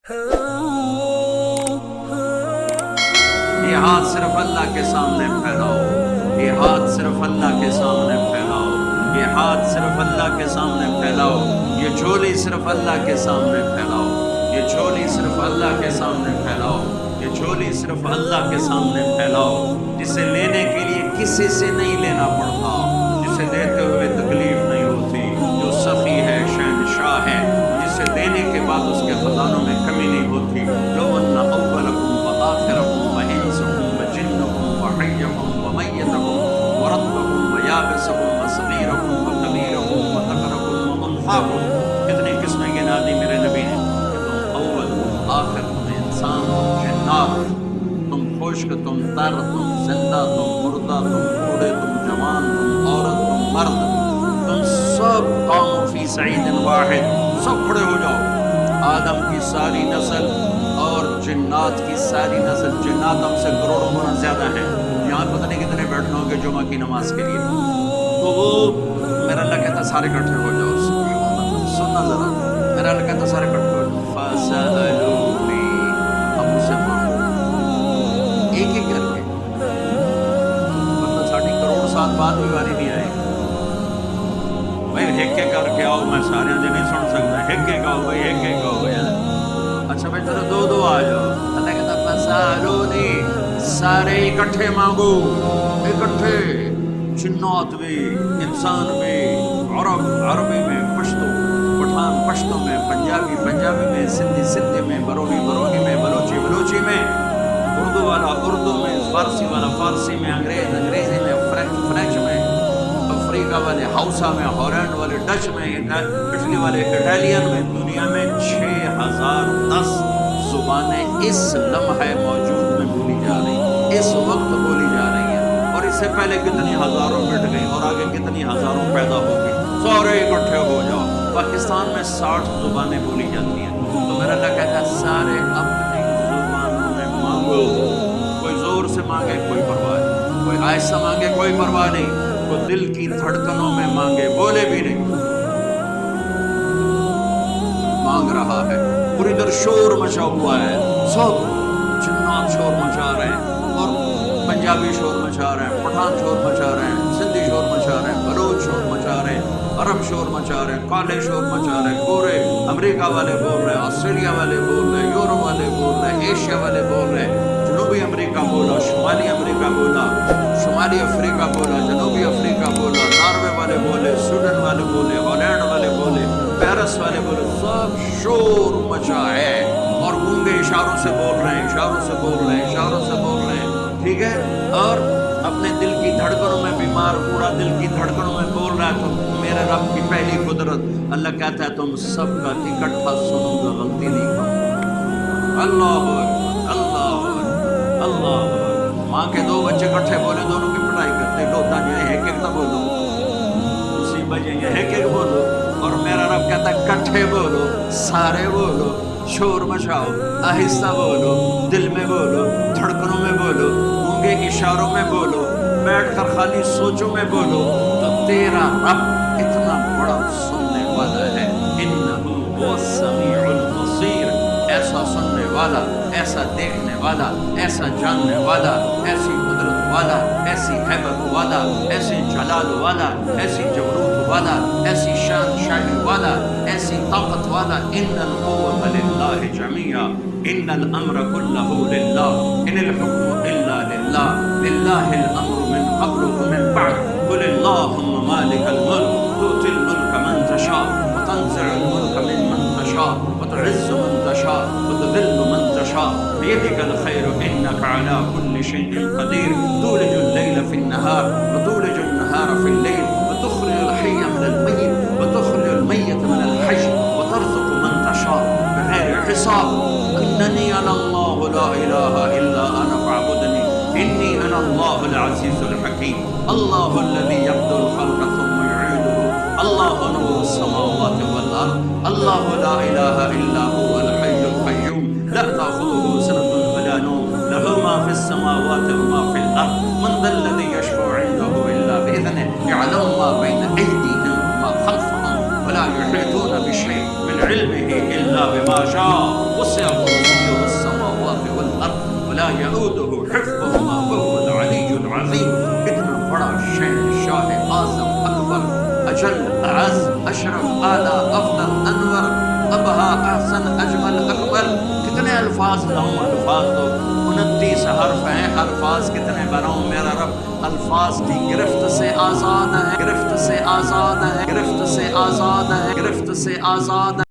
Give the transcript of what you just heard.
یہ ہاتھ صرف اللہ کے سامنے پھیلاؤ، یہ ہاتھ صرف اللہ کے سامنے پھیلاؤ، یہ ہاتھ صرف اللہ کے سامنے پھیلاؤ، یہ جھولی صرف اللہ کے سامنے پھیلاؤ، یہ جھولی صرف اللہ کے سامنے پھیلاؤ، یہ جھولی صرف اللہ کے سامنے پھیلاؤ، جسے لینے کے لیے کسی سے نہیں لینا پڑتا، جسے دیتے ہوئے تکلیف نہیں ہوتی، جو سخی ہے، شہنشاہ ہے، جسے دینے کے بعد اس کے خزانوں میں کمی نہیں ہوتی۔ لو ان اولکم وآخرکم وانسکم وجنکم وحیکم ومیتکم ورطبکم ویابسکم وصغیرکم وکبیرکم وذکرکم وانثاکم، کتنی قسمیں گنا دی میرے نبی نے کہ تم اول، تم آخر، تم انسان، تم جنات، تم خشک، تم تر، تم زندہ، تم مردہ، تم بوڑھے، تم جوان، تم عورت، تم مرد، تم سب قوم فی صعید واحد، سب کھڑے ہو جاؤ۔ آدم کی ساری نسل اور جنات کی ساری نسل، جنات ہم سے کروڑوں گنا زیادہ ہیں، یہاں پتہ نہیں کتنے بیٹھنے ہوں گے جمعہ کی نماز کے لیے، تو وہ میرا اللہ کہتا سارے اکٹھے ہو جاؤ۔ سننا ذرا، میرا اللہ کہتا سارے اکٹھے ہو جاؤ۔ فَسَأَلُونِي، اب مجھ سے مانگو ایک ایک کر کے، ورنہ ساڑھی کروڑ سال بعد بھی باری نہیں آئے گی بھائی، ایک ایک کر کے آؤ، میں سارے جو نہیں سن سکتا، ایک ایک آؤ بھائی، ایک ایک آؤ بھائی۔ اچھا بھائی چلو دو دو آ جاؤ۔ اللہ کہتا فَسَأَلُونِي، سارے اکٹھے مانگو، اکٹھے، جنات بھی، انسان بھی، عرب عربی میں، پشتو پٹھان پشتو میں، پنجابی پنجابی میں، سندھی سندھی میں، بروہی بروہی میں، بلوچی بلوچی میں، اردو والا اردو میں، فارسی والا فارسی میں، انگریز انگریزی میں، فرینچ فرینچ میں، افریقہ والے ہاؤسا میں، ہالینڈ والے ڈچ میں، اٹلی والے اٹالین میں، دنیا میں 6010 زبانیں اس لمحہ موجود میں بولی جا رہی ہیں، اس وقت بولی جا رہی ہیں، اور اس سے پہلے کتنی ہزاروں مٹ گئی اور آگے کتنی ہزاروں پیدا ہوگی۔ سارے اکٹھے ہو جاؤ۔ پاکستان میں 60 زبانیں بولی جاتی ہیں، تو میرا اللہ کہتا ہے سارے اپنی زبانوں میں مانگو، کوئی زور سے مانگے کوئی پرواہ نہیں، کوئی آہستہ مانگے کوئی پرواہ نہیں، کوئی دل کی دھڑکنوں میں مانگے، بولے بھی نہیں، مانگ رہا ہے۔ پوری در شور مچا ہوا ہے، سب جنات شور مچا رہے ہیں، اور پنجابی شور مچا رہے ہیں، پٹھان شور مچا رہے ہیں، سندھی شور مچا رہے ہیں، بلوچ شور مچا رہے ہیں، عرب شور مچا رہے ہیں، کالے شور مچا رہے ہیں، گورے امریکہ والے بول رہے ہیں، آسٹریلیا والے بول رہے ہیں، یورپ والے بول رہے ہیں، ایشیا والے بول رہے ہیں، جنوبی امریکہ بولا، شمالی امریکہ بولا، شمالی افریقہ بولا، جنوبی افریقہ بولا، ناروے والے بولے، سویڈن والے بولے، ہالینڈ والے بولے، پیرس والے بولے، سب شور مچا ہے، اور گونگے اشاروں سے بول رہے ہیں، اشاروں سے بول رہے ہیں، اشاروں سے بول رہے ہیں، ٹھیک ہے، اور اپنے دل کی دھڑکنوں میں بیمار بوڑھا دل کی دھڑکنوں میں بول رہا ہے، تو میرے رب کی پہلی قدرت اللہ کہتا ہے تم سب کا اکٹھا سنوں گا، غلطی نہیں کروں گا۔ اللہ اکبر، اللہ اکبر، اللہ اکبر۔ ماں کے دو بچے اکٹھے بولے، دونوں کی پٹائی کرتے، لوتا جو ہے ایک ایک نہ بولو، مصیبت یہ ہے ایک ایک بولو، اور میرا رب کہتا ہے اکٹھے بولو، سارے بولو، شور مچاؤ، آہستہ بولو، دل میں بولو، دھڑکنوں میں بولو، گونگے اشاروں میں بولو، بیٹھ کر خالی سوچوں میں بولو، تو تیرا رب اتنا بڑا سننے والا ہے۔ انہ هو السمیع البصیر، ایسا سننے والا، ایسا دیکھنے والا، ایسا جاننے والا، ایسی قدرت والا، ایسی ہیبت والا، ایسی جلال والا، ایسی جبروت والا، ایسی شان شاہی والا، ایسی طاقت والا۔ ان القوة للہ جميعا، ان الامر كله للہ، ان الحکم الا للہ، للہ الامر من قبل ومن بعد، قل اللهم مالک الملک تؤتی الملک من تشاء وتنزع الملک ممن تشاء وتعز من تشاء وتذل من تشاء بيدك الخير إنك على كل شيء قدير، تولج الليل في النهار وتولج النهار في الليل، وتخرج الحي من الميت وتخرج الميت من الحي، وترزق من تشاء بغير حساب، إنني أنا الله لا إله إلا أنا فاعبدني، إني أنا الله العزيز الحكيم، الله الذي يبدأ الخلق ثم يعيده، الله نور السماوات والأرض، الله لا إله إلا هو الحي القيوم، لا تأخذه سنة ولا نوم، له ما في السماوات وما في الأرض، من ذا الذي يشفع عنده إلا بإذنه، يعلم ما بين أيديهم وما خلفهم، ولا يحيطون بشيء من علمه إلا بما شاء، وسع لا يعوده حفظهما وهو العلی العظیم. اتنا بڑا شہنشاہ اعظم اکبر اجل اعز اشرف اعلیٰ افضل انور ابہا احسن اجمل اکمل. کتنے الفاظ لاؤں؟ الفاظ تو 29 حرف ہیں. الفاظ کتنے بناؤں میرا رب؟ الفاظ کی گرفت سے آزاد ہے، گرفت سے آزاد ہے، گرفت سے آزاد ہے، گرفت سے آزاد ہے.